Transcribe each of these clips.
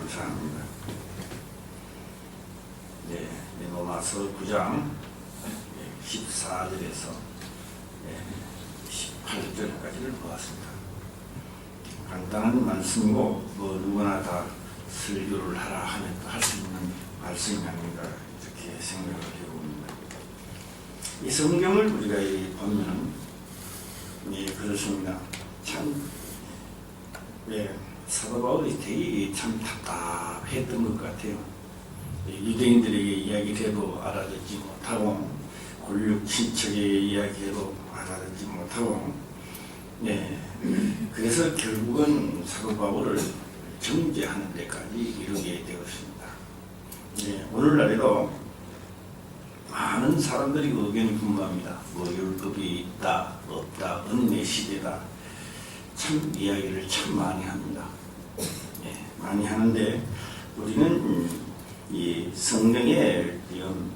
감사합니다. 네, 로마서 9장 14절에서 18절까지를 보았습니다. 간단한 말씀이고 누구나 다 설교를 하라 하면 할 수 있는 말씀이 아닌가 이렇게 생각을 해봅니다. 이 성경을 우리가 보면 그렇습니다. 참 사도 바울이 되게 참 답답했던 것 같아요. 유대인들에게 이야기해도 알아듣지 못하고 권력 친척에게 이야기해도 알아듣지 못하고 그래서 결국은 사도 바울을 정죄하는 데까지 이르게 되었습니다. 오늘날에도 많은 사람들이 의견이 분분합니다. 율법이 있다 없다 은혜 시대다 참 이야기를 참 많이 합니다. 많이 하는데 우리는 이 성령의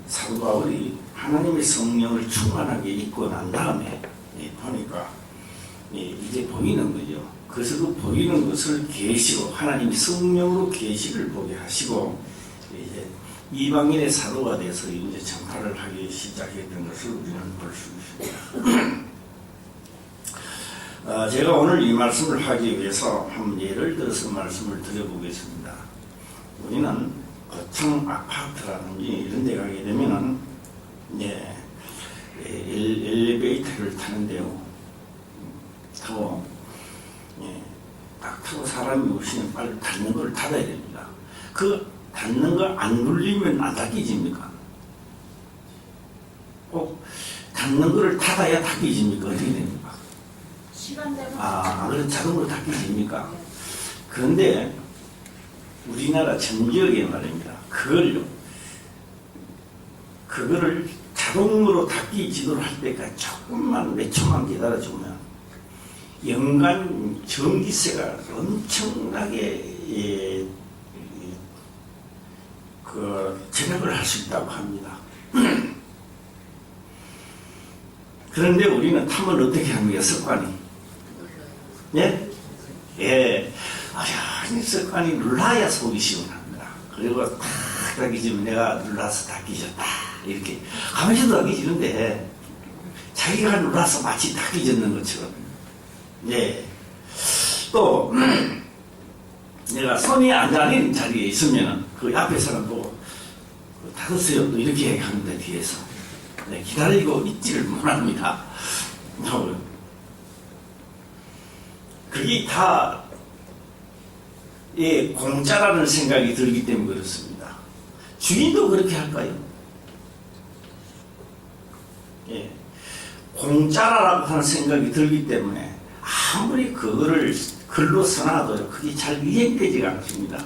사도 바울이 하나님의 성령을 충만하게 입고 난 다음에 보니까 이제 보이는 거죠. 그래서 그 보이는 것을 계시고 하나님이 성령으로 계시를 보게 하시고 이제 이방인의 사도가 돼서 이제 전파를 하기 시작했던 것을 우리는 볼 수 있습니다. 제가 오늘 이 말씀을 하기 위해서 한번 예를 들어서 말씀을 드려보겠습니다. 우리는 거창 아파트라든지 이런 데 가게 되면은 엘리베이터를 타는데요. 딱 타고 사람이 오시면 빨리 닫는 걸 닫아야 됩니다. 그 닫는 거 안 눌리면 안 닫히집니까? 꼭 닫는 거를 닫아야 닫히집니까? 어떻게 됩니까? 그래서 자동으로 닫히집니까? 그런데 우리나라 전 지역에 말입니다. 그거를 자동으로 닫히지도록 할 때까지 조금만 몇 초만 기다려주면 연간 전기세가 엄청나게 절약을 할 수 있다고 합니다. 그런데 우리는 타면 어떻게 합니까? 습관이. 이 습관이 눌러야 속이 시원합니다. 그리고 탁 닫히지면 내가 눌러서 닫히졌다. 이렇게 가만히도 닫히지는데 자기가 눌러서 마치 닫히졌는 것처럼. 또 내가 손이 안 닿는 자리에 있으면 그 앞에 사람 보고 닫으세요. 또 이렇게 얘기합니다. 뒤에서. 기다리고 있지를 못합니다. 그게 다 공짜라는 생각이 들기 때문에 그렇습니다. 주인도 그렇게 할까요? 공짜라고 하는 생각이 들기 때문에 아무리 그거를 글로 써놔도 그게 잘 이해되지가 않습니다.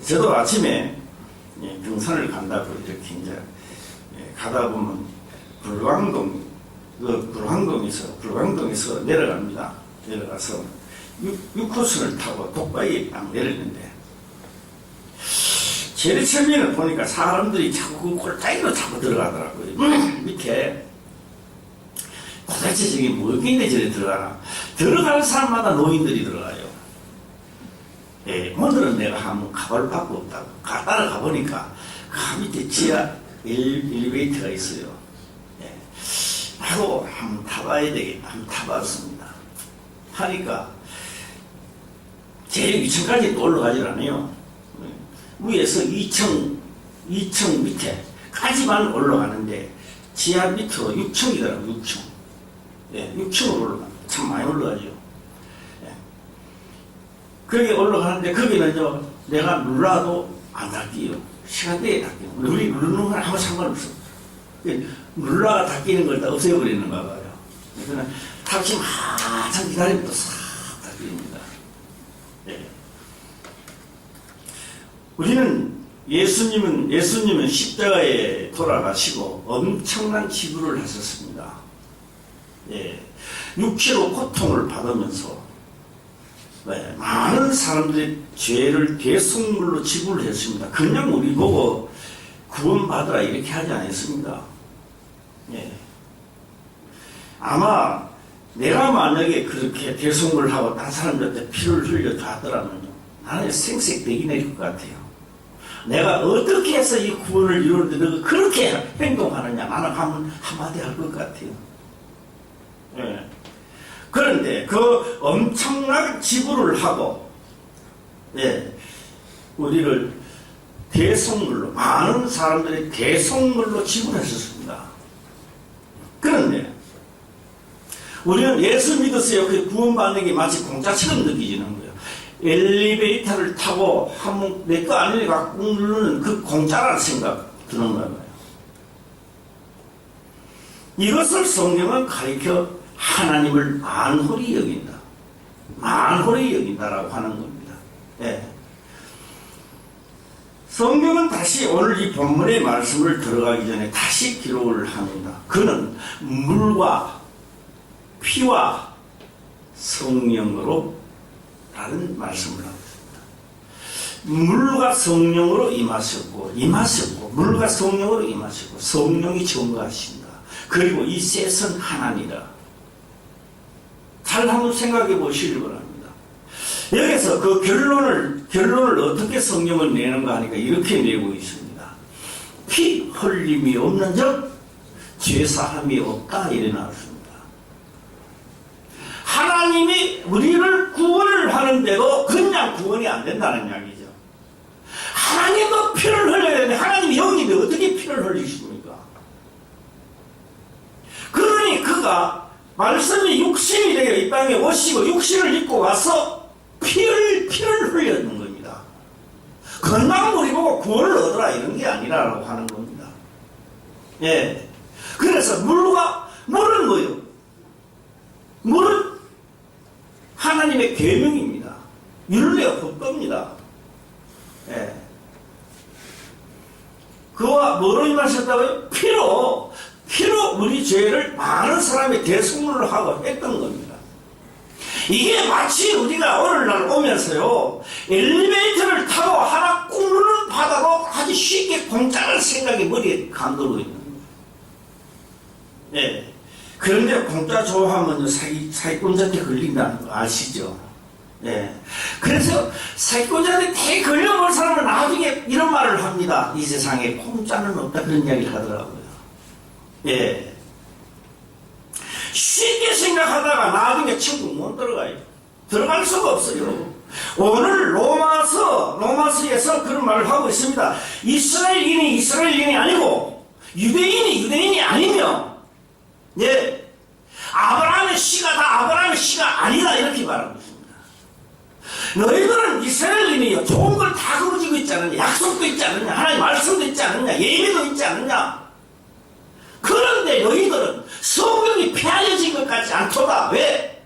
저도 아침에 등산을 간다고 이렇게 이제 가다 보면 불광동에서 내려갑니다. 내려가서 6호선을 타고 독바이에 딱 내렸는데 제일 처음에는 보니까 사람들이 자꾸 그 골짜기로 자꾸 들어가더라고요. 밑에 도대체 저게 뭐길래 저리 들어가나. 들어가는 사람마다 노인들이 들어가요. 오늘은 내가 한번 가볼 밖에 없다고 따라가 보니까 그 밑에 지하 엘리베이터가 있어요. 나도 한번 타봐야 되겠다. 한번 타봤습니다. 하니까 제일 위층까지 또 올라가질 않아요. 위에서 2층 밑에까지만 올라가는데 지하 밑으로 6층이더라고요. 6층. 6층으로 올라갑니다. 참 많이 올라가죠. 거기 올라가는데 거기는 내가 눌러도 안 닫혀요. 시간대에 닫혀요. 우리 누르는 건 아무 상관없어. 눌러가 닫히는 걸 다 없애버리는가 봐요. 그래서 타ksi 한참 기다리면 또 싹 닫힙니다. 우리는 예수님은 십자가에 돌아가시고 엄청난 기도를 하셨습니다. 육체로 고통을 받으면서 많은 사람들의 죄를 대속물로 지불을 했습니다. 그냥 우리 보고 구원받으라 이렇게 하지 않았습니다. 아마 내가 만약에 그렇게 대속물을 하고 다른 사람들한테 피를 흘려 줬더라면 나는 생색내기 내릴 것 같아요. 내가 어떻게 해서 이 구원을 이루는데 너가 그렇게 행동하느냐, 나는 한마디 할 것 같아요. 예. 그런데 그 엄청난 지불을 하고, 예, 우리를 대속물로, 많은 사람들이 대속물로 지불했었습니다. 그런데 우리는 예수 믿었어요. 그 구원받는 게 마치 공짜처럼 느껴지는 거예요. 엘리베이터를 타고 한번 내 거 아니니까 꾹 누르는 그 공짜라는 생각 드는 거예요. 이것을 성경은 가리켜 하나님을 만홀히 여긴다. 만홀히 여긴다라고 하는 겁니다. 예. 성경은 다시 오늘 이 본문의 말씀을 들어가기 전에 다시 기록을 합니다. 그는 물과 피와 성령으로 라는 말씀을 합니다. 물과 성령으로 임하셨고, 물과 성령으로 임하셨고, 성령이 증거하신다. 그리고 이 셋은 하나니라. 잘 한번 생각해 보시기 바랍니다. 여기서 그 결론을 어떻게 성경을 내는가 하니까 이렇게 내고 있습니다. 피 흘림이 없는 적 죄사함이 없다 이래 나왔습니다. 하나님이 우리를 구원을 하는데도 그냥 구원이 안 된다는 이야기죠. 하나님도 피를 흘려야 되는데 하나님이 영인데 어떻게 피를 흘리십니까? 그러니 그가 말씀이 육신이 되어 이 땅에 오시고 육신을 입고 와서 피를 흘려는 겁니다. 건강 우리 보고 구원을 얻으라 이런 게 아니라고 하는 겁니다. 예. 그래서 물은 뭐예요? 물은 하나님의 계명입니다. 율례와 법도입니다. 예. 그와 뭐로 임하셨다고요? 피로 우리 죄를 많은 사람이 대속물로 하고 했던 겁니다. 이게 마치 우리가 오늘날 오면서요, 엘리베이터를 타고 하나 꾹 누르는 바다도 아주 쉽게 공짜를 생각이 머리에 감돌고 있는 거예요. 예. 그런데 공짜 좋아하면 사기꾼한테 걸린다는 거 아시죠? 예. 그래서 사기꾼한테 대 걸려볼 사람은 나중에 이런 말을 합니다. 이 세상에 공짜는 없다. 그런 이야기를 하더라고요. 예. 쉽게 생각하다가 나중에 천국 못 들어가요. 들어갈 수가 없어요. 오늘 로마서에서 그런 말을 하고 있습니다. 이스라엘인이 아니고 유대인이 아니며, 예, 아브라함의 씨가 다 아브라함의 씨가 아니다 이렇게 말하고 있습니다. 너희들은 이스라엘인이요, 좋은 걸 다 거두고 있지 않느냐, 약속도 있지 않느냐, 하나님 말씀도 있지 않느냐, 예배도 있지 않느냐. 그런데 너희들은 성경이 폐하여진 것 같지 않도다. 왜?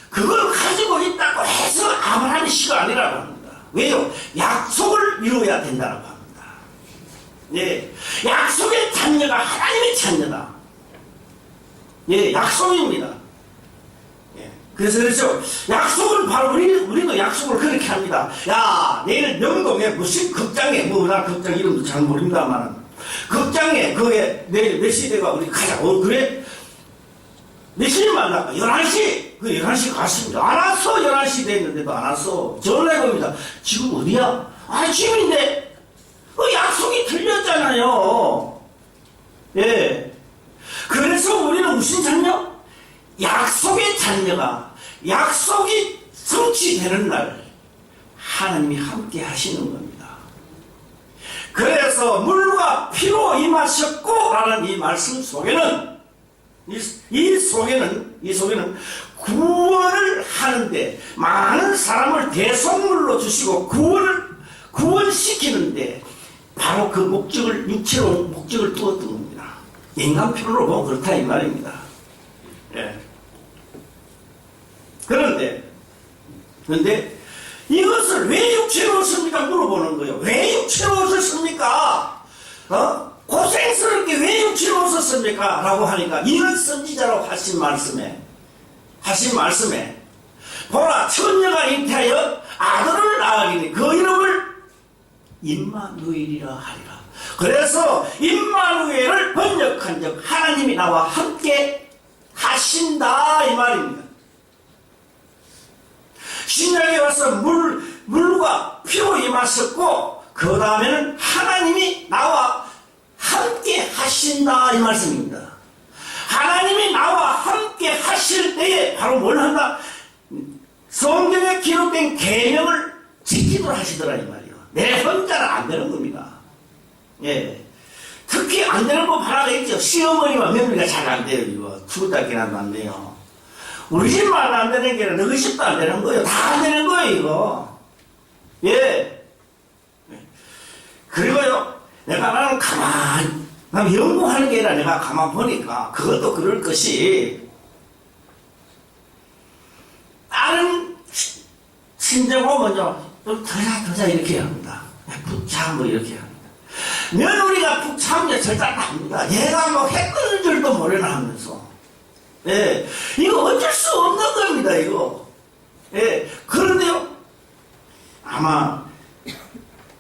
그걸 가지고 있다고 해서 아브라함의 씨가 아니라고 합니다. 왜요? 약속을 이루어야 된다고 합니다. 예, 약속의 자녀가 하나님의 자녀다. 예, 약속입니다. 예, 그래서 약속을 바로 우리도 약속을 그렇게 합니다. 야, 내일 명동에 무슨 극장에, 나 극장 이름도 잘 모릅니다만, 극장에 그게 내일 몇 시대가 우리 가자. 그래? 몇 시에 만날까? 11시. 그 11시 갔습니다. 안 왔어. 11시 됐는데도 안 왔어. 전화해봅니다. 지금 어디야? 지금인데. 약속이 틀렸잖아요. 예. 그래서 우리는 무슨 자녀? 약속의 자녀가, 약속이 성취되는 날 하나님이 함께 하시는 겁니다. 그래서 물과 피로 임하셨고 라는 이 말씀 속에는 이 속에는 구원을 하는데, 많은 사람을 대속물로 주시고 구원시키는데 바로 그 목적을, 육체로 목적을 두었던 겁니다. 인간 표현으로 보면 그렇다 이 말입니다. 예. 그런데 이것을 왜 육체로 오셨습니까? 물어보는 거예요. 왜 육체로 오셨습니까? 고생스럽게 왜 육체로 오셨습니까? 라고 하니까, 이런 선지자로 하신 말씀에 보라, 처녀가 잉태하여 아들을 낳으리니 그 이름을 임마누엘이라 하리라. 그래서 임마누엘을 번역한 적 하나님이 나와 함께 하신다 이 말입니다. 신약에 와서 물과 물과 피로 임하셨고 그 다음에는 하나님이 나와 함께 하신다 이 말씀입니다. 하나님이 나와 함께 하실 때에 바로 뭘 한다? 성경에 기록된 계명을 지키도록 하시더라 이 말이에요. 내 혼자는 안 되는 겁니다. 예. 특히 안 되는 법 하나가 있죠. 시어머니와 며느리가 잘 안 돼요. 이거 죽었다기라도 안 돼요. 우리 집만 안 되는 게 아니라 너희 집도 안 되는 거예요. 다 안 되는 거예요 이거. 예. 그리고요 내가 나는 가만 난 연구하는 게 아니라 내가 가만 보니까 그것도 그럴 것이 다른 친정하고 먼저 좀 더자 이렇게 합니다. 푹 참고 이렇게 합니다. 며느리가 푹 참으면 절대 안 합니다. 얘가 뭐 해 끓는 줄도 모르나 하면서. 예. 이거 어쩔 수 없는 겁니다, 이거. 예. 그런데요, 아마,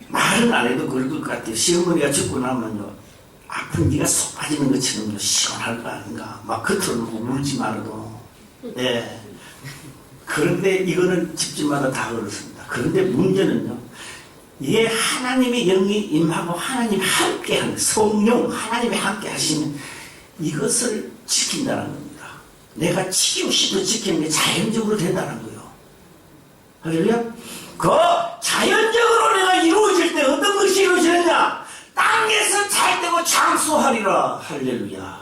말은 안 해도 그럴 것 같아요. 시어머니가 죽고 나면요, 아픈 기가 쏙 빠지는 것처럼 시원할 거 아닌가. 막 겉으로 울지 말아도. 예. 그런데 이거는 집집마다 다 그렇습니다. 그런데 문제는요, 이게 하나님의 영이 임하고 하나님이 함께하는 성령 하나님이 함께 하시는 이것을 지킨다는 겁니다. 내가 지키고 싶어 지키는 게 자연적으로 된다는 거예요. 할렐루야. 그 자연적으로 내가 이루어질 때 어떤 것이 이루어지느냐? 땅에서 잘 되고 장수하리라. 할렐루야.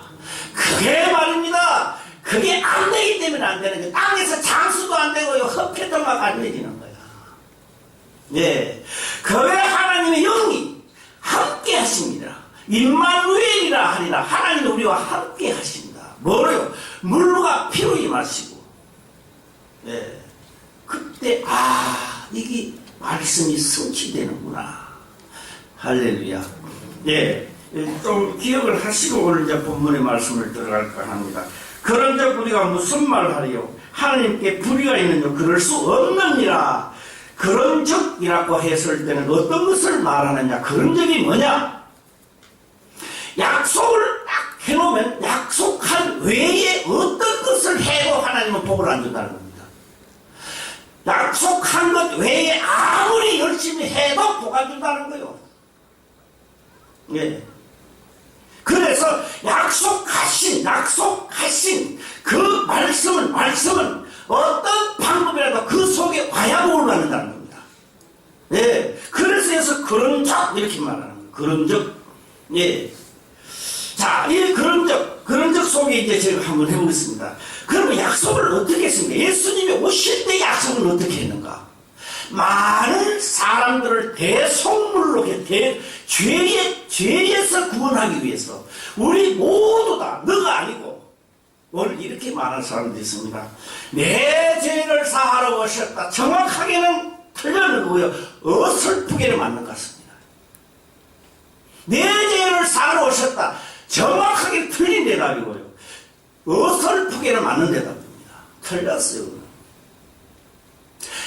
그게 말입니다. 그게 안 되기 때문에 안 되는 거예요. 땅에서 장수도 안 되고요. 흡혈도막 안 되지는 거예요. 예. 그왜 하나님의 영이 함께 하십니다. 임마누엘이라 하리라. 하나님 우리와 함께 하신다. 뭐래요? 물과 피로 임하시고. 예. 그때 이게 말씀이 성취되는구나. 할렐루야. 예. 좀 기억을 하시고 오늘 이제 본문의 말씀을 들어갈까 합니다. 그런즉 우리가 무슨 말을 하리요? 하나님께 불의가 있느냐? 그럴 수 없느니라. 그런적이라고 했을 때는 어떤 것을 말하느냐? 그런적이 뭐냐? 약속을 딱 해놓으면 약속한 외에 어떤 것을 해도 하나님은 복을 안 준다는 겁니다. 약속한 것 외에 아무리 열심히 해도 복 안 준다는 거예요. 예. 그래서 약속하신 그 말씀은 어떤 방법이라도 그 속에 와야 복을 받는다는 겁니다. 예. 그래서 그런적 이렇게 말하는 거예요. 그런적. 예. 자, 이 그런적 속에 이제 제가 한번 해보겠습니다. 그러면 약속을 어떻게 했습니까? 예수님이 오실 때 약속을 어떻게 했는가? 많은 사람들을 대속물로 죄에서 구원하기 위해서 우리 모두 다 너가 아니고 오늘 이렇게 말하는 사람들이 있습니다. 내 죄를 사하러 오셨다. 정확하게는 틀려는 거고요. 어설프게는 맞는 것 같습니다. 내 죄를 사하러 오셨다. 정확하게 틀린 대답이고요. 어설프게는 맞는 대답입니다. 틀렸어요.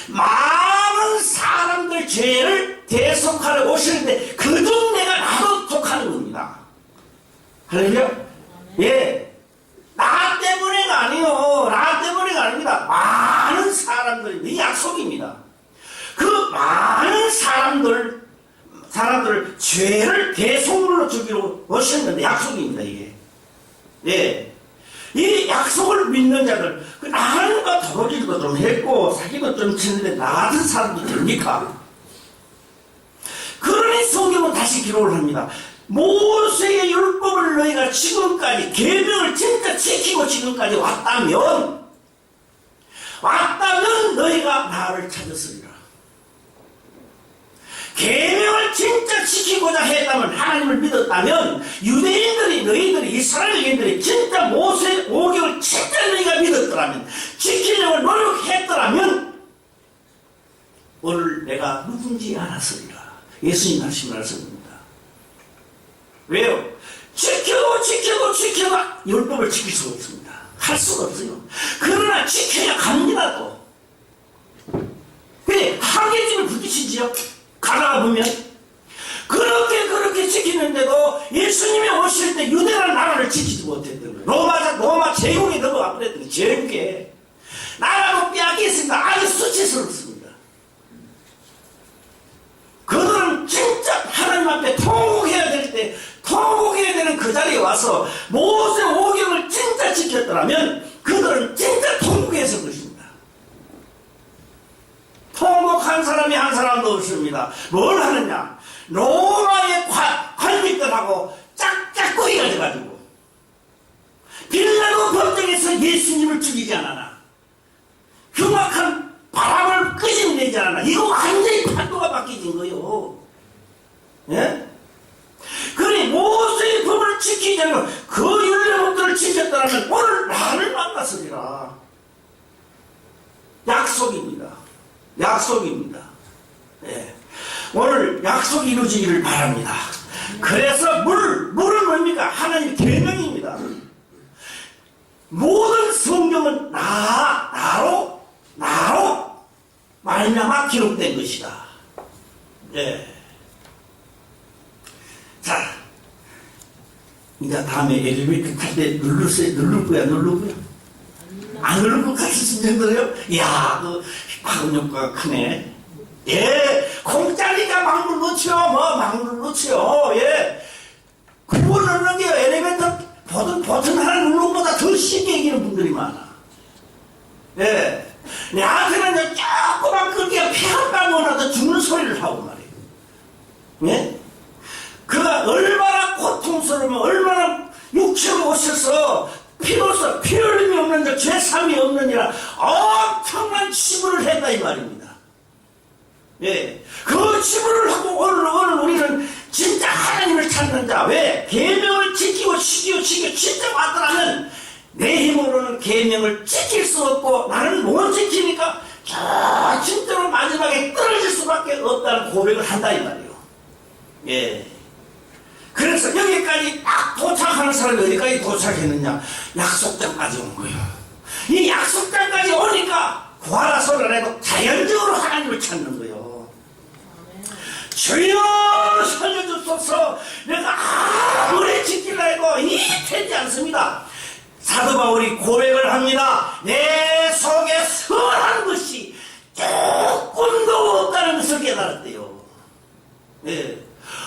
많은 사람들 죄를 대속하러 오시는데 그중 내가 나도 속하는 겁니다. 할렐루야? 예. 나 때문에가 아니요. 나 때문에가 아닙니다. 많은 사람들이 이 약속입니다. 그 많은 사람들 죄를 대속물로 주기로 오셨는데 약속입니다, 이게. 예. 이 약속을 믿는 자들, 나는가 도둑질도 좀 했고, 사기도 좀 쳤는데, 나 같은 사람도 됩니까? 그러니 성경은 다시 기록을 합니다. 모세의 율법을 너희가 지금까지, 계명을 진짜 지키고 지금까지 왔다면 너희가 나를 찾았으리라. 계명을 진짜 지키고자 했다면, 하나님을 믿었다면, 유대인들이, 너희들이, 이스라엘인들이 진짜 모세 오경을 진짜 너희가 믿었더라면, 지키려고 노력했더라면, 오늘 내가 누군지 알았으리라. 예수님 말씀입니다. 왜요? 지켜도 율법을 지킬 수가 없습니다. 할 수가 없어요. 그러나 지켜야 갑니다, 또. 근데 한계점을 부딪히지요. 가다가 보면 그렇게 지키는데도 예수님이 오실 때 유대라는 나라를 지키지 못했던 거예요. 로마 제국에 넘어가 버렸던 거예요. 제국에 나라도 빼앗겼습니다. 아주 수치스럽습니다. 하나님이 그 자리에 와서 모세 오경을 진짜 지켰더라면 그들은 진짜 통곡에 설 것입니다. 통곡한 사람이 한 사람도 없습니다. 뭘 하느냐? 로마의 관직들하고 짝짝꿍이가 돼가지고 빌라도 법정에서 예수님을 죽이지 않았나? 흉악한 바람을 끄집내지 않았나? 이거 완전히 판도가 바뀌진 거요. 예? 그러니 모세의 법을 지키지 않고 그 율례법들을 지켰다면 오늘 나를 만났으리라. 약속입니다. 약속입니다. 예. 오늘 약속이 이루어지기를 바랍니다. 그래서 물은 뭡니까? 하나님의 계명입니다. 모든 성경은 나로 말미암아 기록된 것이다. 예. 자, 이제 다음에 엘리베이터 탈 때 누를 거야? 안 누를 것 같으신 정도로요? 이야, 그 파급력가 크네. 예, 공짜니까 막 눌러치요. 막 눌러치요. 예. 그걸 누르는 게 엘리베이터 버튼 하나 누르는 것보다 더 쉽게 이기는 분들이 많아. 예. 나한테는 조그만 끄기가 피 한 방울이라도 죽는 소리를 하고 말이에요. 예? 그가 얼마나 고통스러우면 얼마나 육체로 오셔서 피로서 피 흘림이 없는 자 죄삼이 없느니라 엄청난 치부를 했다 이 말입니다. 예, 그 치부를 하고 오늘 우리는 진짜 하나님을 찾는 자. 왜? 계명을 지키고 진짜 왔더라면 내 힘으로는 계명을 지킬 수 없고 나는 못 지키니까 진짜로 마지막에 떨어질 수밖에 없다는 고백을 한다 이 말이에요. 예. 그래서 여기까지 딱 도착하는 사람이 어디까지 도착했느냐? 약속장까지 온 거예요. 이 약속장까지 오니까 구하라 소리를 해도 자연적으로 하나님을 찾는 거예요. 주여 살려주소서. 내가 아무리 지키려 해도 이 되지 않습니다. 사도 바울이 고백을 합니다. 내 속에 선한 것이 조금도 없다는 것을 깨달았대요. 네.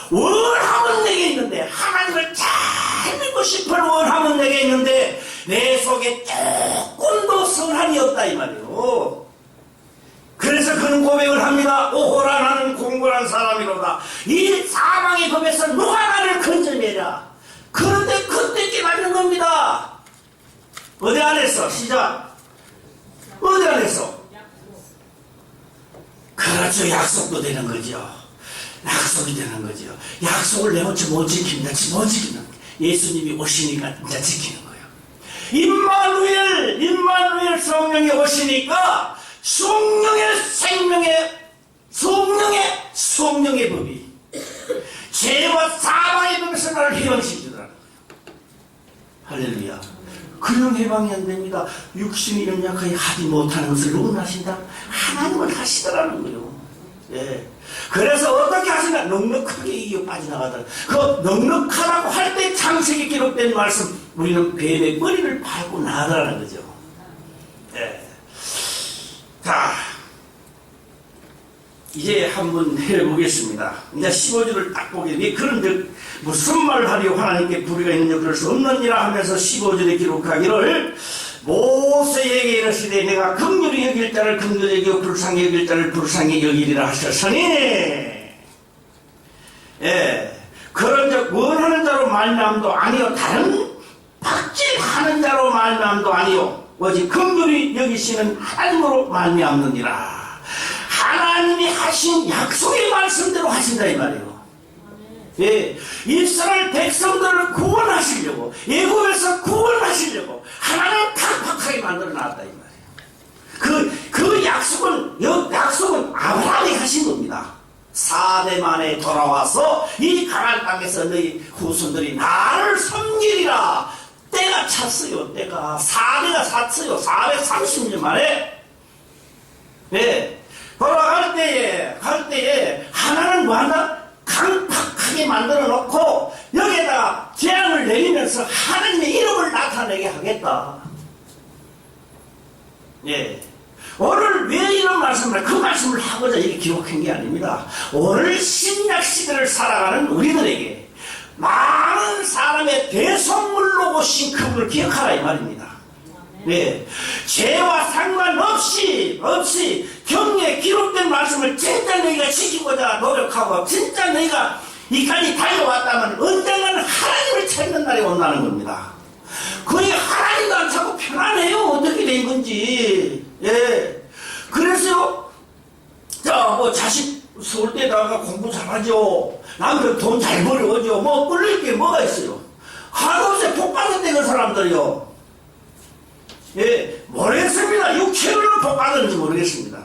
원함은 내게 있는데, 하나님을 잘 믿고 싶은 원함은 내게 있는데 내 속에 조금도 선한이 없다 이 말이에요. 그래서 그는 고백을 합니다. 오호라 나는 공고한 사람이로다. 이 사망의 법에서 누가 나를 건져내랴. 그런데 그때 깨닫는 겁니다. 어디 안에서? 시작. 어디 안에서? 그렇죠. 약속도 되는 거죠. 약속이 되는 거죠. 약속을 내놓지 못 지킵니다. 못 지키는 거예요. 예수님이 오시니까 이제 지키는 거예요. 임마누엘 성령이 오시니까 성령의 법이 죄와 사망의 법에서 나를 해방시키더라는 거예요. 할렐루야. 그냥 해방이 안 됩니다. 육신이 연약하게 하지 못하는 것을 누구나 하신다? 하나님은 하시더라는 거예요. 예. 그래서 어떻게 하시나? 넉넉하게 이겨 빠져나가더라. 그 넉넉하다고 할 때 창세기에 기록된 말씀, 우리는 뱀의 머리를 밟고 나가라는 거죠. 예. 자, 이제 한번 해보겠습니다. 이제 15절을 딱 보게 되면, 그런데 무슨 말을 하리요? 하나님께 불의가 있느냐? 그럴 수 없느니라 하면서 15절에 기록하기를, 모세에게 이르시되 내가 긍휼히 여길 자를 긍휼히 여기고 불쌍히 여길 자를 불쌍히 여기리라 하셨으니, 예, 그런즉 원하는 자로 말미암도 아니요 다른 박질하는 자로 말미암도 아니요 오직 긍휼히 여기시는 하나님으로 말미암느니라. 하나님이 하신 약속의 말씀대로 하신다 이 말이에요. 예, 이스라엘 백성들을 구원하시려고, 애굽에서 구원하시려고 하나님 강팍하게 만들어 놨다 이 말이에요. 그 약속은 아브라함이 하신 겁니다. 4대 만에 돌아와서 이 가나안 땅에서 너희 후손들이 나를 섬기리라. 때가 찼어요. 때가 4대가 찼어요. 430년 만에. 예, 돌아갈 때에 하나는 뭐한다? 강팍하게 만들어 놓고 여기에다가 재앙을 내리면서 하나님의 이름을 나타내게 하겠다. 예. 오늘 왜 이런 말씀을, 그 말씀을 하고자 이렇게 기록한 게 아닙니다. 오늘 신약 시대를 살아가는 우리들에게 많은 사람의 대성물로 오신 그분을 기억하라 이 말입니다. 네. 죄와 상관없이 경에 기록된 말씀을 진짜 너희가 지키고자 노력하고 진짜 너희가 이까지 달려왔다면 언젠가는 하나님을 찾는 날이 온다는 겁니다. 그게 하나님도 안 찾고 편안해요. 어떻게 된 건지. 예. 그래서요, 자식 서울대 나가 공부 잘하죠. 남편 돈 잘 벌어오죠. 끌릴 게 뭐가 있어요. 하루새 복받았대, 그 사람들이요. 예, 모르겠습니다. 6개월을 복받았는지 모르겠습니다.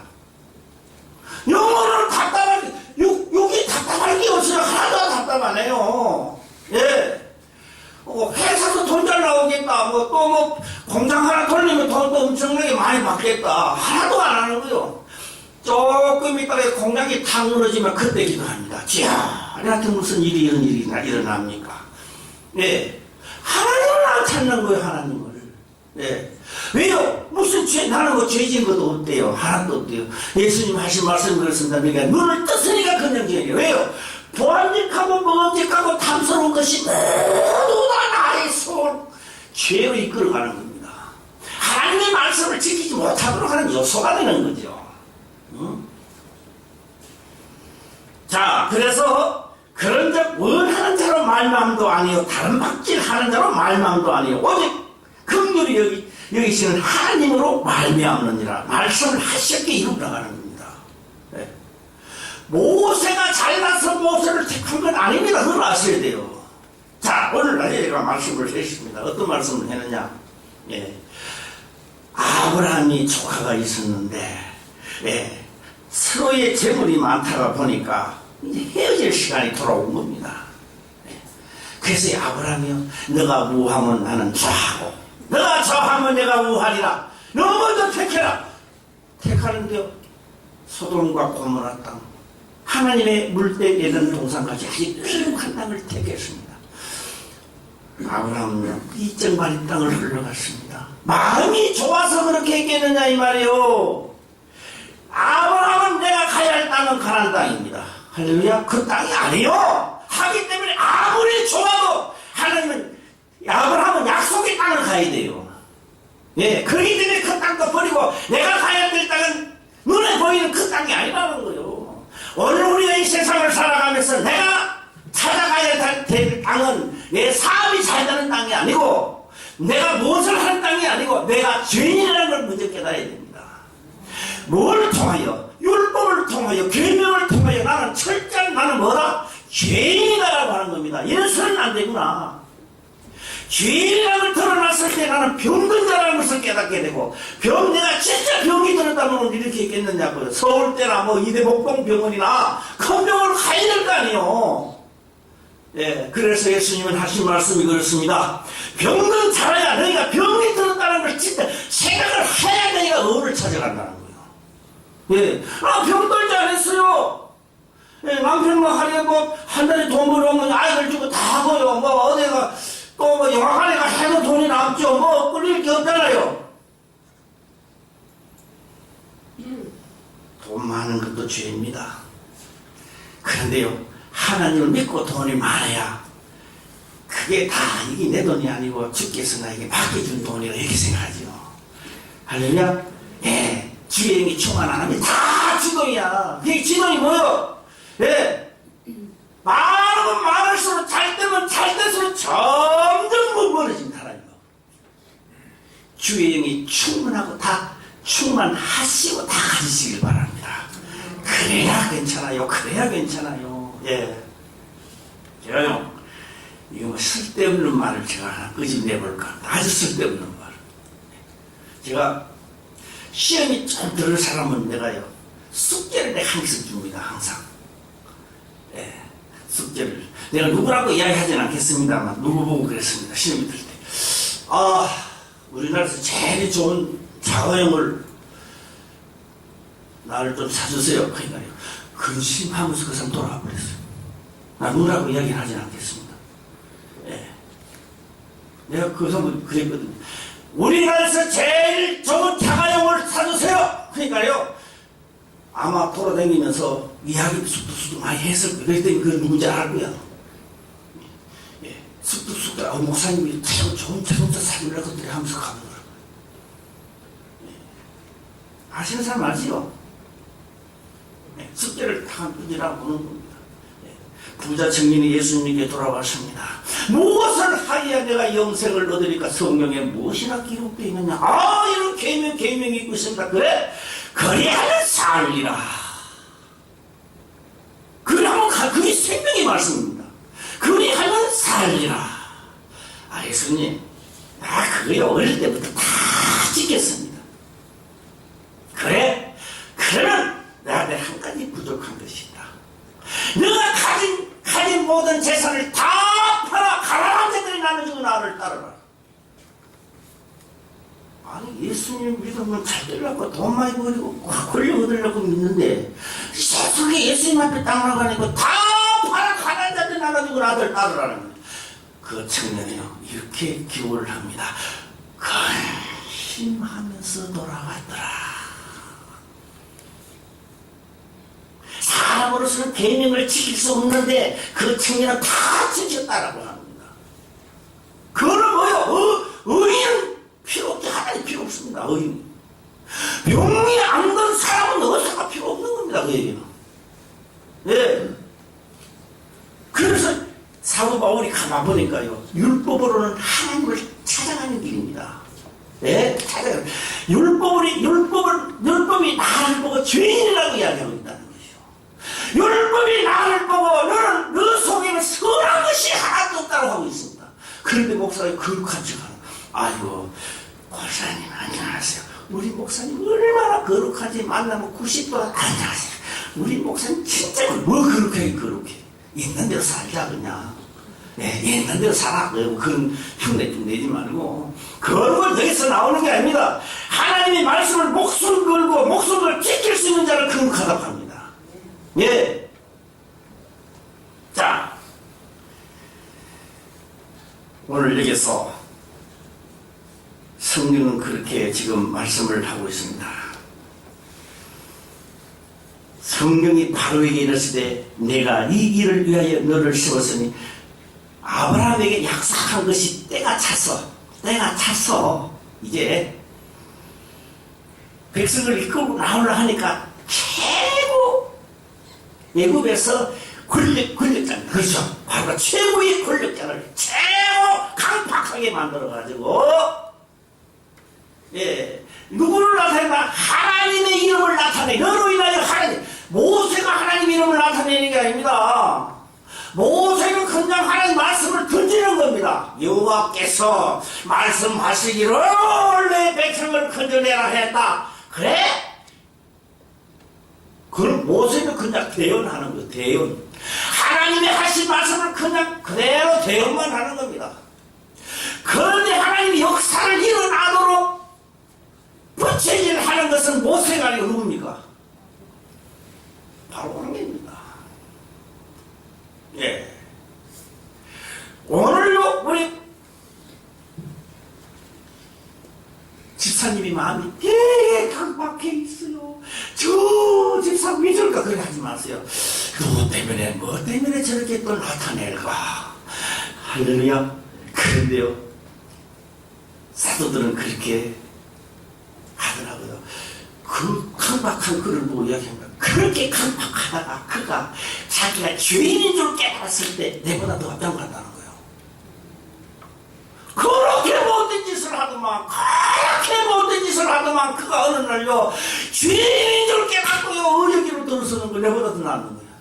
영어는 답답하게, 욕이 답답할 게 없어요. 하나도 답답하네요. 예. 회사도 돈 잘 나오겠다. 공장 하나 돌리면 돈도 엄청나게 많이 받겠다. 하나도 안 하는 거요. 조금 있다가 공장이 탁 무너지면 그때 기도합니다. 지하한테 무슨 일이 이런 일이 일어납니까? 예. 하나님을 안 찾는 거예요, 하나님을. 예. 왜요? 무슨 나는 죄진 것도 없대요. 하나도 없대요. 예수님 하신 말씀 그렇습니다. 내가 눈을 떴으니까 그냥 죄예요. 왜요? 보안직하고 먹음직하고 탐스러운 것이 모두 다 나의 손 죄로 이끌어가는 겁니다. 하나님의 말씀을 지키지 못하도록 하는 요소가 되는 거죠. 응? 자, 그래서 그런 적 원하는 자로 말마음도 아니요 다른 박질하는 자로 말마음도 아니요 오직 긍휼히 여기시는 하나님으로 말미암느니라. 말씀을 하셨기에 이루어가는 겁니다. 네. 모세가 잘나서 모세를 택한 건 아닙니다. 그걸 아셔야 돼요. 자, 오늘날 제가 말씀을 했습니다. 어떤 말씀을 했느냐. 예. 아브라함이 조카가 있었는데, 예. 서로의 재물이 많다가 보니까 이제 헤어질 시간이 돌아온 겁니다. 예. 그래서 아브라함이요, 너가 우하면 나는 좌하고, 너가 좌하면 내가 우하리라. 너 먼저 택해라. 택하는데요, 소돔과 고모라 땅, 하나님의 물때 내는 동산까지 아주 귀한 땅을 택했습니다. 아브라함은 이정반의 땅을 흘러갔습니다. 마음이 좋아서 그렇게 했겠느냐 이 말이요. 아브라함은 내가 가야 할 땅은 가나안 땅입니다. 할렐루야. 그 땅이 아니요. 하기 때문에 아무리 좋아도 하나님은 아브라함은 약속의 땅을 가야 돼요. 예, 그렇기 때문에 그 땅도 버리고 내가 가야 될 땅은 눈에 보이는 그 땅이 아니라는 거예요. 오늘 우리가 이 세상을 살아가면서 내가 찾아가야 될 땅은 내 사업이 잘 되는 땅이 아니고 내가 무엇을 하는 땅이 아니고 내가 죄인이라는 걸 먼저 깨달아야 됩니다. 뭘 통하여? 율법을 통하여, 계명을 통하여 나는 철저히 나는 뭐다? 죄인이다라고 하는 겁니다. 이래서는 안 되구나. 죄인이라는 걸 드러났을 때 나는 병든 자라는 것을 깨닫게 되고, 내가 진짜 병이 들었다면 이렇게 했겠느냐고요. 서울대나 이대복동 병원이나 큰 병원을 가야 될 거 아니에요. 예, 그래서 예수님은 하신 말씀이 그렇습니다. 병든 자라야 너희가 병이 들었다는 걸 진짜 생각을 해야 너희가 의를 찾아간다는 거예요. 예, 병 들지 않았어요. 예, 남편만 하려고 한 달에 돈 벌어오면 아이들 주고 다 하고요. 어디가 또 영화관에 가 해도 돈이 남죠. 끌릴 게 없잖아요. 돈 많은 것도 죄입니다. 그런데요, 하나님을 믿고 돈이 많아야 그게 다 이게 내 돈이 아니고 주께서 나에게 맡겨준 돈이라 이렇게 생각하죠. 할렐루야. 예, 주의 영이 충만 안 하면 다 지돈이야. 그게 지돈이 뭐요? 예, 많으면 많을수록 잘 되면 잘 될수록 점점 멀어진다. 주의 영이 충만하고 다 충만하시고 다 가지시길 바랍니다. 그래야 괜찮아요. 그래야 괜찮아요. 예. 제가요, 이거 쓸데없는 말을 제가 하나 끄집내볼까 합니다. 아주 쓸데없는 말. 제가 시험이 좀 들을 사람은 내가요, 숙제를 내가 항상 줍니다. 항상. 예. 숙제를. 내가 누구라고 이야기하진 않겠습니다만, 누구 보고 그랬습니다. 시험이 들 때. 우리나라에서 제일 좋은 자가용을 나를 좀 사주세요. 그러니까요. 근심하면서 그 사람 돌아와 버렸어요. 나 누구라고 이야기는 하진 않겠습니다. 예. 내가 그 사람 그랬거든요. 우리나라에서 제일 좋은 자가용을 사주세요. 그러니까요. 아마 돌아다니면서 이야기 수도 많이 했을 거예요. 그랬더니 그 누군지 알 거야. 목사님이 참 좋은 자동차 사주려고 그래 하면서 가보더라고요. 아시는 사람 아시죠? 숙제를 당한 뿐이라고 보는 겁니다. 부자 청년이 예수님께 돌아왔습니다. 무엇을 하여야 내가 영생을 얻으리까? 성경에 무엇이나 기록되어 있느냐? 이런 계명이 있고 있습니다. 그래? 그리하면 살리라. 그게 생명의 말씀입니다. 그리하면 살리라. 예수님, 그거요 어릴 때부터 다 지켰습니다. 그래? 그러면 내가 한 가지 부족한 것이 있다. 내가 가진 모든 재산을 다 팔아 가난한 자들이 나눠주고 나를 따르라. 예수님 믿으면 잘 되려고 돈 많이 벌이고 권력 얻으려고 믿는데 세상에 예수님 앞에 땅 나가니까 다 팔아 가난한 자들이 나눠주고 나를 따르라는 거예요. 그 청년이요 이렇게 기도를 합니다. 근심하면서 돌아왔더라. 사람으로서는 계명을 지킬 수 없는데 그 청년은 다 지켰다라고 합니다. 그거는 뭐요? 의인 필요 없지. 하나님 필요 없습니다. 의인. 명리 안 건 사람은 의사가 필요 없는 겁니다. 그 얘기는. 예. 그래서 사도 바울이 가만보니까요 율법으로는 하나님을 찾아가는 길입니다. 예? 찾아가는. 율법이 나를 보고 죄인이라고 이야기하고 있다는 것이죠. 율법이 나를 보고 너는 너 속에는 선한 것이 하나도 없다고 하고 있습니다. 그런데 목사가 거룩한 척하는. 아이고 목사님 안녕하세요. 우리 목사님 얼마나 거룩하지. 만나면 90도 안녕하세요. 우리 목사님 진짜 뭐 거룩해. 있는 대로 살자 그냥. 있는 대로 살아. 그런 흉내 좀 내지 말고. 그런 여기서 나오는 게 아닙니다. 하나님의 말씀을 목숨 걸고 목숨을 지킬 수 있는 자를 거룩하다고 합니다. 예. 자, 오늘 여기서 성경은 그렇게 지금 말씀을 하고 있습니다. 성경이 바로에게 이르시되 내가 이 일을 위하여 너를 세웠으니 아브라함에게 약속한 것이 때가 찼어. 이제 백성을 이끌고 나오려 하니까 최고 애굽에서 권력자, 그렇죠. 바로 최고의 권력자를 최고 강팍하게 만들어가지고 누구를 나타내나? 하나님의 이름을 나타내. 너로 인하여 하나님. 모세가 하나님 이름을 나타내는 게 아닙니다. 모세는 그냥 하나님 말씀을 던지는 겁니다. 여호와께서 말씀하시기를 내 백성을 건져내라 했다. 그래? 그럼 모세는 그냥 대언하는 거예요. 대언. 하나님의 하신 말씀을 그냥 그대로 대언만 하는 겁니다. 그런데 하나님이 역사를 일어나도록 부채질을 하는 것은 모세가 아니고 누굽니까? 바로 왕입니다. 예. 오늘도 우리 집사님이 마음이 되게 강박해 있어요. 저 집사 왜 저럴까? 그렇게 하지 마세요. 뭐 때문에 저렇게 또 나타낼까? 할렐루야. 그런데요, 사도들은 그렇게 하더라고요. 그 강박한 그를 보고 이야기합니다. 그렇게 강박하다가 그가 자기가 죄인인 줄 깨달았을 때 내보다 더 앞장간다는 거예요. 그렇게 못된 짓을 하더만 그가 어느 날요 죄인인 줄 깨닫고요 의뢰기로 들어서는 거 내보다 더 낫는 거예요.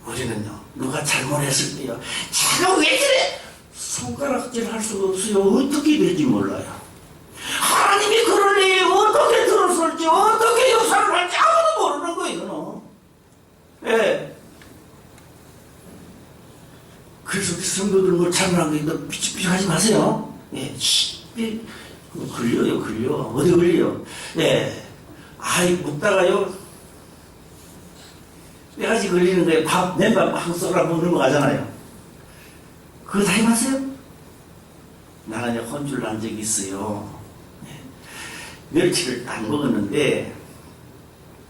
우리는요 누가 잘못했을 때요 제가 왜 저래 손가락질 할 수가 없어요. 어떻게 될지 몰라요. 하나님이 그럴 일이 어떻게 들었을지 어떻게 역사를 할지 아무도 모르는 거예요. 예. 그래서 성도들 뭐 잘못한 거 있다 삐죽삐죽 하지 마세요. 예. 걸려요. 어디 걸려요? 예. 묵다가요 뼈가지 걸리는 거예요. 밥 맨밥 한 숟가락 넘어가잖아요. 그거 다 해봤어요? 나는 혼쭐 난 적이 있어요. 멸치를 딱 먹었는데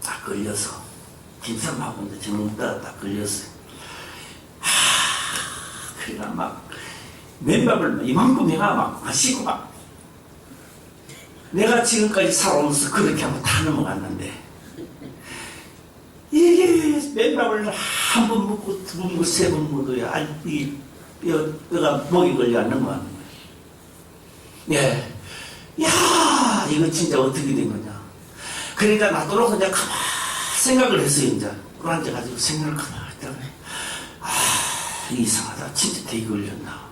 딱 걸려서 김쌈하고 이제 저녁 먹다가 딱 걸렸어요. 그러니까 막 맨밥을 이만큼 해가 막 마시고 막 내가 지금까지 살아오면서 그렇게 하고 다 넘어갔는데 이게 맨밥을 한 번 먹고 두 번 먹고 세 번 먹어야 이 뼈가 목이 걸려 안 넘어가는 거예요. 예. 야, 이거 진짜 어떻게 된 거냐. 그러니까 나도록 이제 가만 생각을 했어요. 이제 앉아가지고 생각을 가만 했다가 이상하다. 진짜 대기 걸렸나.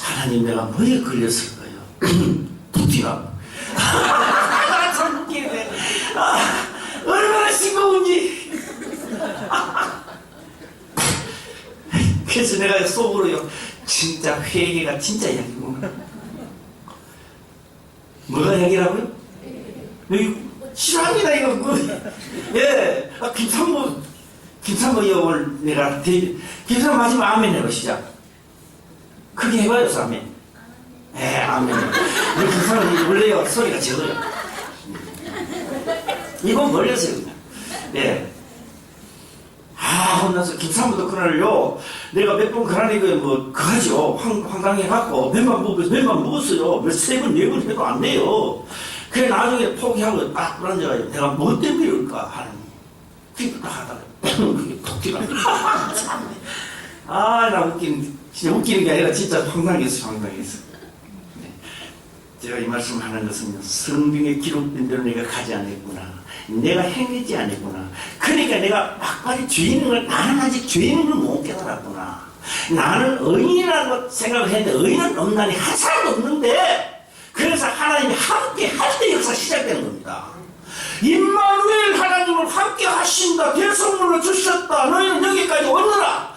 하나님 내가 뭐에 걸렸을까요? 부티가. 참 웃기네. 얼마나 싱거운지. 그래서 내가 속으로요. 진짜 회개가 진짜 약이구나. 뭐가 약이라고요? 여기 싫어합니다 이거. 예. 김상모 오늘 내가 김상모 마지막 아멘 해보시죠. 크게 해봐요, 아멘. 예, 아멘. 우리 김상모 원래요 소리가 적어요. 이건 걸렸어요 그냥. 예. 혼나서 김상모도 그날요. 내가 몇 번 그날 이거 뭐 그하죠. 황당해갖고 맨만 먹었어요. 세 번, 네 번 해도 안 돼요. 그래 나중에 포기하고 딱 불안져가지고 내가 뭐 때문에 이럴까 하는. 그게 딱 하다가 그게 토끼가. 나 진짜 웃기는 게 아니라 진짜 황당했어. 네. 제가 이 말씀 하는 것은 성경에 기록된 대로 내가 가지 않았구나. 내가 행하지 않았구나. 그러니까 내가 막판에 죄인인 걸, 나는 아직 죄인인 걸 못 깨달았구나. 나는 의인이라고 생각을 했는데 의인은 없나니 한 사람도 없는데, 그래서 하나님이 함께 할 때 역사 시작되는 겁니다. 임마누엘 하나님을 함께 하신다. 대성물로 주셨다. 너희는 여기까지 오느라.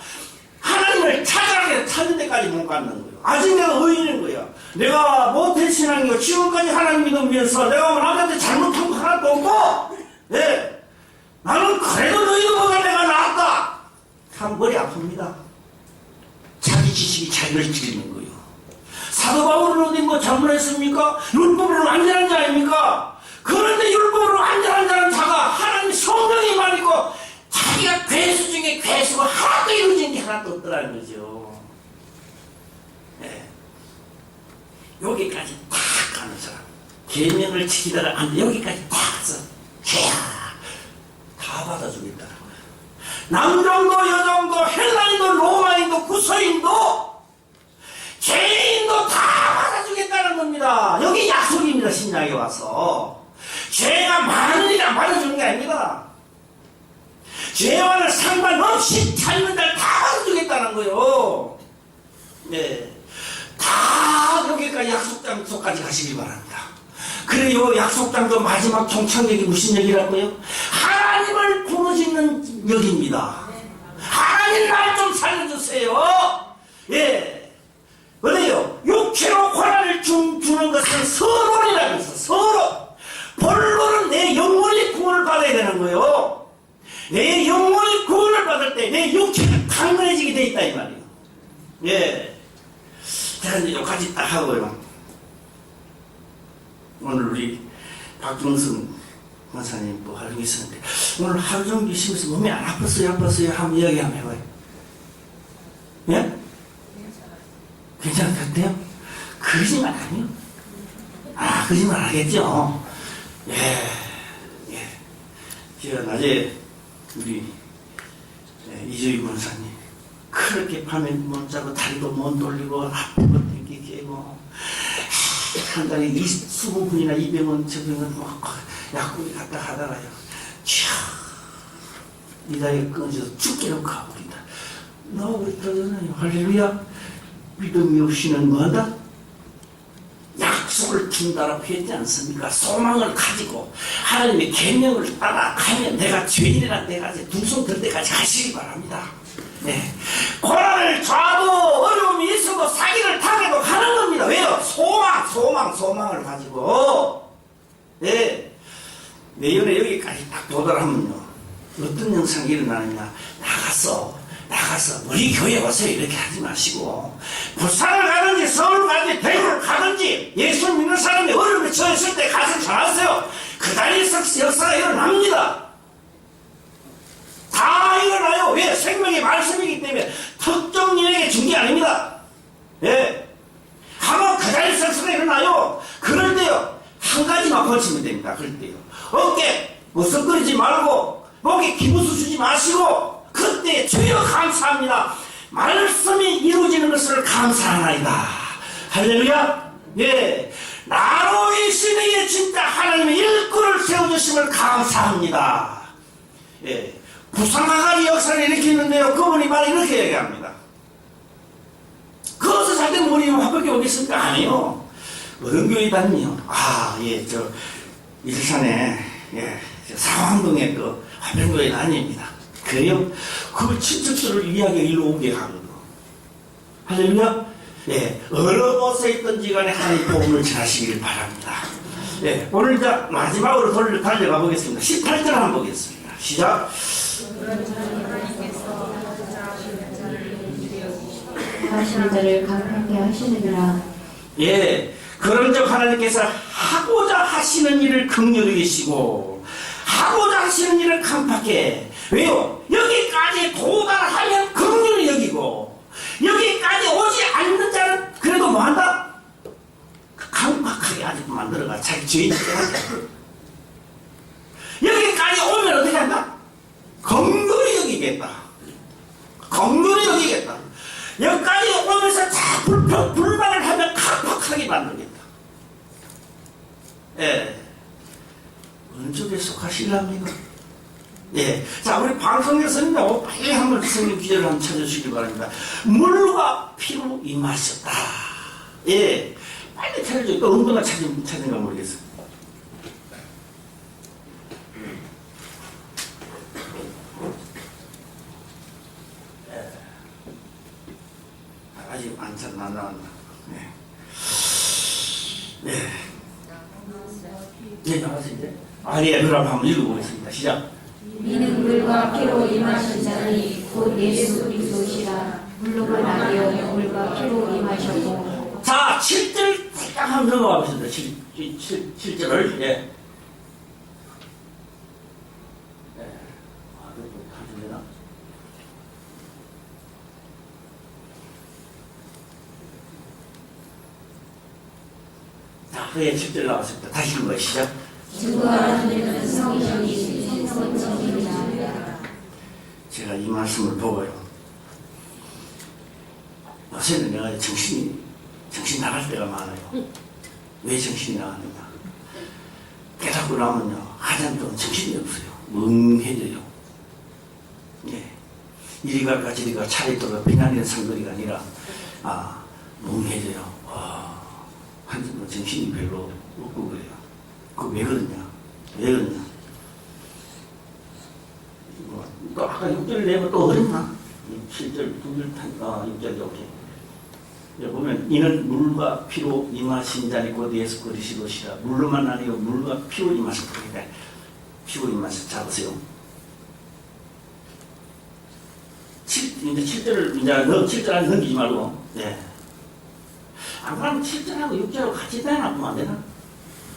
하나님을 찾아가게 찾는 데까지 못 가는 거예요. 아직 내가 의인인 거야. 내가 못된 신앙이고 지금까지 하나님 믿으면서 내가 남한테 잘못한 거 하나도 없고, 예. 나는 그래도 너희들보다 내가 낫다. 참 머리 아픕니다. 자기 지식이 자기를 찌르는 거예요. 사도 바울은 어디 뭐 잘못했습니까? 율법으로 완전한 자 아닙니까? 그런데 율법으로 완전한 자는 자가 하나님 성령이 말이고 자기가 괴수 중에 괴수고 하나도 이루어진 게 하나도 없더라는 거죠. 네. 여기까지 딱 가는 사람. 계명을 지키다가 안 돼. 여기까지 딱 가서 다 받아주겠다는 거예요. 남정도 여정도 헬라인도 로마인도 구서인도 죄인도 다 받아주겠다는 겁니다. 여기 약속입니다. 신약에 와서. 죄가 많으니까 받아주는 게 아닙니다. 죄와는 상관없이 찾는 날 다 받아주겠다는 거예요. 네. 다 여기까지 약속장소까지 가시기 바랍니다. 그래요. 약속장소 마지막 종착역이 무슨 역이라고요? 하나님을 부르짖는 역입니다. 하나님 날 좀 살려주세요. 예. 그래요. 육체로 고난을 주는 것은 서론이라고 했어. 서론. 본론은 내 영혼이 구원을 받아야 되는 거예요. 내 영혼이 구원을 받을 때 내 육체가 강건해지게 돼 있다 이 말이에요. 예. 제가 이제 여기까지 딱 하고요. 오늘 우리 박종승 권사님 또 활동이 있었는데 오늘 하루 종일 쉬면서 몸이 안 아팠어요? 한번 이야기 한번 해봐요. 예? 괜찮았대요? 거짓말 아니요? 거짓말 하겠죠? 예. 제가 낮에 우리 이조희 권사님 그렇게 밤에 못 자고 다리도 못 돌리고 아프고 땡기고 한 달에 25분이나 200원 저병은 뭐 약국에 갔다 하다가요. 이 자리에 끊어져서 죽기로 가버린다. 나오고 있다잖아요. 할렐루야. 믿음이 없이는 뭐한다? 약속을 준다라고 했지 않습니까? 소망을 가지고 하나님의 계명을 따라가면 내가 죄인이라 내가 두 손 들 때까지 가시기 바랍니다. 네. 고난을 줘도 어려움이 있어도 사기를 당해도 가는 겁니다. 왜요? 소망을 가지고. 네. 내년에 여기까지 딱 도달하면요. 어떤 현상이 일어나느냐. 나가서 우리 교회 오세요 이렇게 하지 마시고 부산을 가든지 서울 가든지 대구를 가든지 예수 믿는 사람이 어려움에 처했을 때 가서 전하세요. 그 자리에서 역사가 일어납니다. 다 일어나요. 왜? 생명의 말씀이기 때문에 다 특정 인에게 준 게 아닙니다. 예. 한번 그 자리에 설사가 일어나요. 그럴 때요. 한 가지만 거치면 됩니다. 그럴 때요. 어깨 머쓱거리지 말고 목에 기부수 주지 마시고 그때 주여 감사합니다. 말씀이 이루어지는 것을 감사하나이다. 할렐루야. 예. 나로 이 시대에 진짜 하나님의 일꾼을 세워주심을 감사합니다. 예. 부상가가지 역사를 일으키는데요. 그분이 바로 이렇게 얘기합니다. 그것을 살 때 우리 화밖에 오겠습니까? 아니요. 어떤 교회 다니요? 아, 예, 일산에, 예, 상황동에 그 화평교회 다닙니다. 그래요? 그 친척들을 이야기 일로 오게 하거든요. 할렐루야? 예, 어느 곳에 있든지 간에 하나님 복음을 전하시기를 바랍니다. 예, 오늘 이제 마지막으로 달려가 보겠습니다. 18절 한번 보겠습니다. 시작. 하시는 자를 강하게 하시느니라. 예, 그런즉 하나님께서 하고자 하시는 일을 긍휼히 여기시고 하고자 하시는 일을 강팍해. 왜요? 여기까지 도달하면 긍휼히 여기고 여기까지 오지 않는 자는 그래도 뭐한다? 강팍하게 아직도 만들어가 자기 죄인을 깨닫게. 여기까지 오면 어떻게 한다? 긍휼히 여기겠다. 긍휼히 여기겠다. 여기까지 오면서 자 불만을 하면 강팍하게 만들겠다. 예. 어느 쪽에 속하실랍니까? 예. 자, 우리 방송에서는요, 빨리 한번 성경 기절을 한번 찾아주시기 바랍니다. 물과 피로 임하셨다. 예. 빨리 찾아줘요. 또 얼마나 찾은가 모르겠어요. 아직 안 나왔나. 네. 네. 네, 나왔어요, 이제. 아, 예, 그럼 한번 읽어보겠습니다. 시작. 이는 물과 피로 임하신 자니 곧 예수 그리스도시라. 물로만 아니요 물과 피로 임하셨고. 자, 7절 살짝 한번 넘어가 보겠습니다. 7절을. 예. 자, 그게 7절 나왔습니다. 다시 읽어요. 시작. 증거하는 성령이신 성령이시라. 제가 이 말씀을 보고요. 요새는 내가 정신 나갈 때가 많아요. 왜 정신이 나가느냐? 깨닫고 나면요, 한참 동안 정신이 없어요. 멍해져요. 예. 이리 갈까 저리 가 차례 돌아 비난이는 상거리가 아니라, 멍해져요. 한참 동안 정신이 별로 없고 그래요. 그 왜 그러냐? 왜 그러냐? 또 아까 6절 내면 또 어렵나? 7절, 6절 이렇게. 보면 이는 물과 피로 임하신 자니 곧 예수 그리스도시라. 물로만 아니고 물과 피로 임하셨다. 피로 임하셨다. 잡으세요. 이제 7절 안에 넘기지 말고. 네. 안 그러면 7절하고 6절하고 같이 다녀보면 안 되나?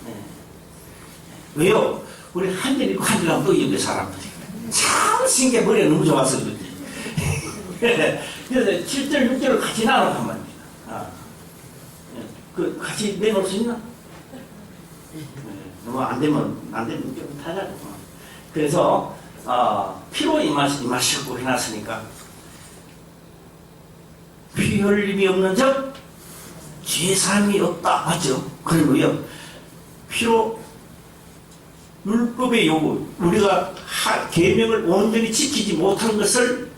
네. 왜요? 우리 한 절 읽고 한 절 하면 또 이게 사람들이. 참 신기해. 머리가 너무 좋아서 그렇지. 그래서 7절, 6절을 같이 나눠 보면 같이 내놓을 수 있나? 뭐 안 되면 좀 타자고. 그래서, 피로 임하셨고 해놨으니까, 피 흘림이 없는 적, 죄사함이 없다. 맞죠? 그리고요, 피로, 율법의 요구, 우리가 계명을 온전히 지키지 못한 것을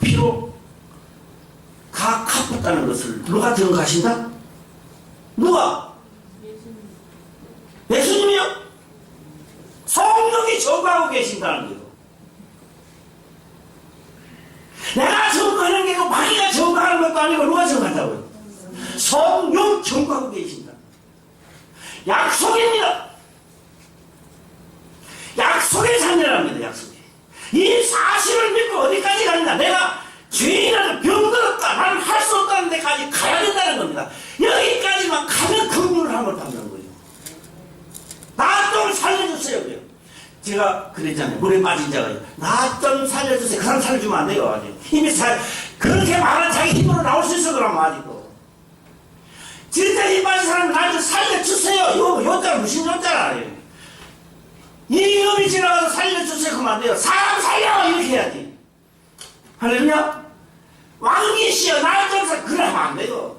피로 갚았다는 것을 누가 증거하신다? 누가? 예수님이요? 성령이 증거하고 계신다는 거예요. 내가 증거하는 게 아니고 마귀가 증거하는 것도 아니고 누가 증거한다고요? 성령 증거하고 계신다. 약속입니다. 약속의 자녀랍니다. 약속이. 이 사실을 믿고 어디까지 가느냐? 내가 죄인이라도 병들었다. 나는 할 수 없다는 데까지 가야 된다는 겁니다. 여기까지만 가면 긍휼을 한번 받는 거예요. 나 좀 살려주세요. 그래요. 제가 그랬잖아요. 물에 빠진 자가요. 나 좀 살려주세요. 그 사람 살려주면 안 돼요. 힘이 그렇게 말은 자기 힘으로 나올 수 있어 그럼 아직도. 진짜 힘 빠진 사람은 날 좀 살려주세요. 요자가 무슨 요자라. 임금이 지나가서 살려주세요 그러면 안 돼요. 사람 살려 이렇게 해야지. 할렐루야. 왕이시여 나를 좀 살려 그러면 안 돼요.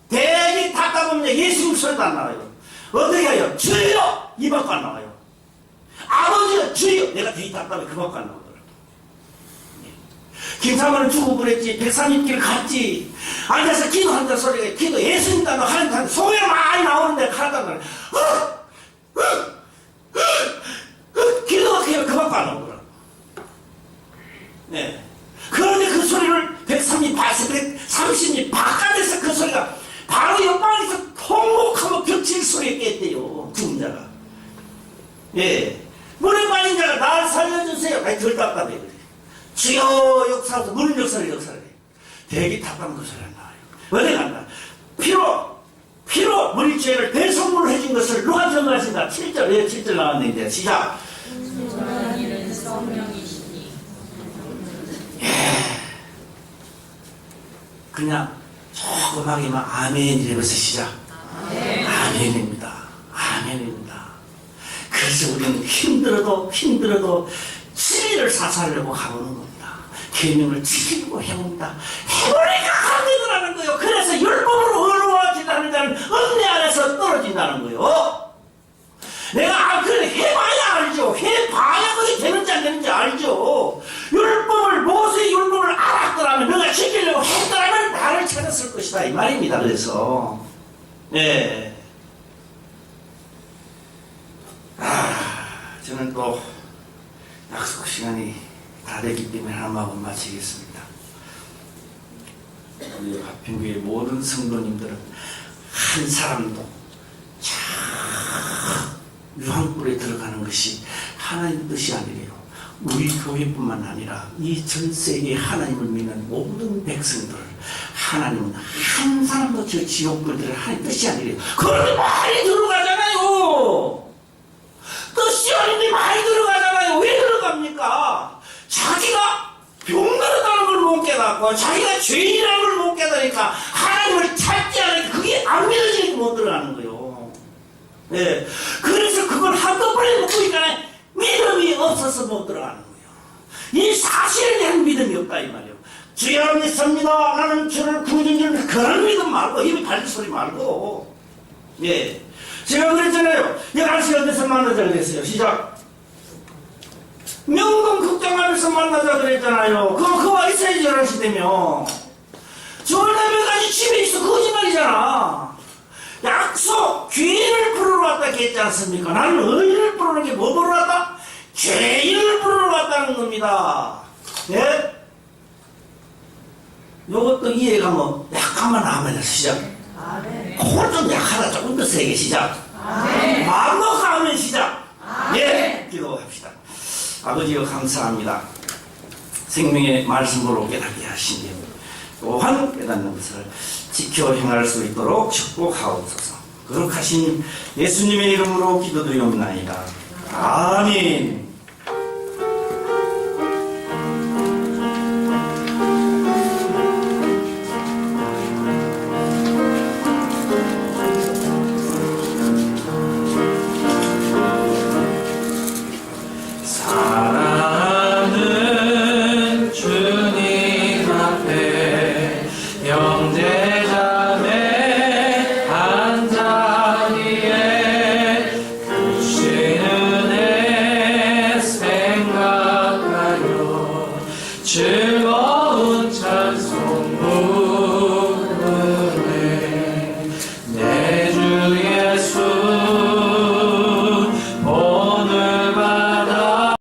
대기 답답하면 예수님 소리도 안 나와요. 어떻게 해요? 주여 이 밖에 안 나와요. 아버지여 주여 내가 되게 답답해 그 밖에 안 나오더라고. 김사모는 죽고 그랬지. 130길 갔지. 앉아서 기도한다 소리가 기도 예수님 단어 하나님 소리가 많이 나오는데 하나도 안 기도가 그 밖에 안 나오더라고. 네. 그런데 그 소리를 130, 130리 바깥에서 그 소리가 바로 옆방에서 통곡하고 벽칠 소리에 깼대요. 죽은 자가. 예. 물에 빠진 자가 날 살려주세요. 아니 덜 답답해 그래. 주여 역사하소 물 역사를 역사를 해. 대기 답답한 그 소리가 나와요. 어디 간다. 피로 우리 죄를 배속물로 해준 것을 누가 정하신다. 7절 왜 7절 나왔는데 시작. 전하기는 성령이시니. 예. 그냥 조그맣게만 아멘 이러면서 시작. 아멘입니다. 아멘입니다. 그래서 우리는 힘들어도 진리를 사사하려고 가보는 겁니다. 계명을 지키려고 해봅니다. 해보니까 안 되더라는 거예요. 그래서 율법으로 어려워진다는 자는 은혜 안에서 떨어진다는 거예요. 내가 그래 해봐야 알죠. 해봐야 그게 되는지 안 되는지 알죠. 모세의 율법을 알았더라면 너가 지키려고 했더라면 나를 찾았을 것이다 이 말입니다. 그래서 네. 저는 또 약속 시간이 다 됐기 때문에 한마음 마치겠습니다. 우리 화평교회 모든 성도님들은 한 사람도 유황불에 들어가는 것이 하나님 뜻이 아니래요. 우리 교회뿐만 아니라 이 전 세계 하나님을 믿는 모든 백성들 하나님은 한 사람도 저 지옥불들을 하나님 뜻이 아니래요. 그런데 많이 들어가잖아요. 뜻이 아닌데 많이 들어가잖아요. 왜 들어갑니까? 자기가 병들었다는 걸 못 깨닫고 자기가 죄인이라는 걸 못 깨닫으니까 하나님을 찾지 않으니까 그게 안 믿어지니까 못 들어가는 거예요. 네. 그래서 그걸 한꺼번에 묻으니까 믿음이 없어서 못 들어가는 거예요. 이 사실에 대한 믿음이 없다 이 말이에요. 주여 믿습니다. 나는 주를 구주님 그런 믿음 말고 입에 달린 소리 말고. 예. 제가 그랬잖아요. 11시간 돼서 만나자 그랬어요. 시작. 명동 극장하면서 만나자 그랬잖아요. 그럼 그와 있어야지 11시 되면. 저녁에까지 집에 있어. 거짓말이잖아. 약속, 죄인을 부르러 왔다 했지 않습니까? 나는 의인을 부르는 게 뭐 부르러 왔다? 죄인을 부르러 왔다는 겁니다. 예? 요것도 이해가 뭐 약간만 하면 시작. 그걸 좀 약하다. 조금 더 세게 시작. 마음 놓고 하면 시작. 예, 기도합시다. 아버지여 감사합니다. 생명의 말씀으로 깨닫게 하시니 또한 깨닫는 것을 지켜 행할 수 있도록 축복하옵소서. 거룩하신 예수님의 이름으로 기도드리옵나이다. 아멘.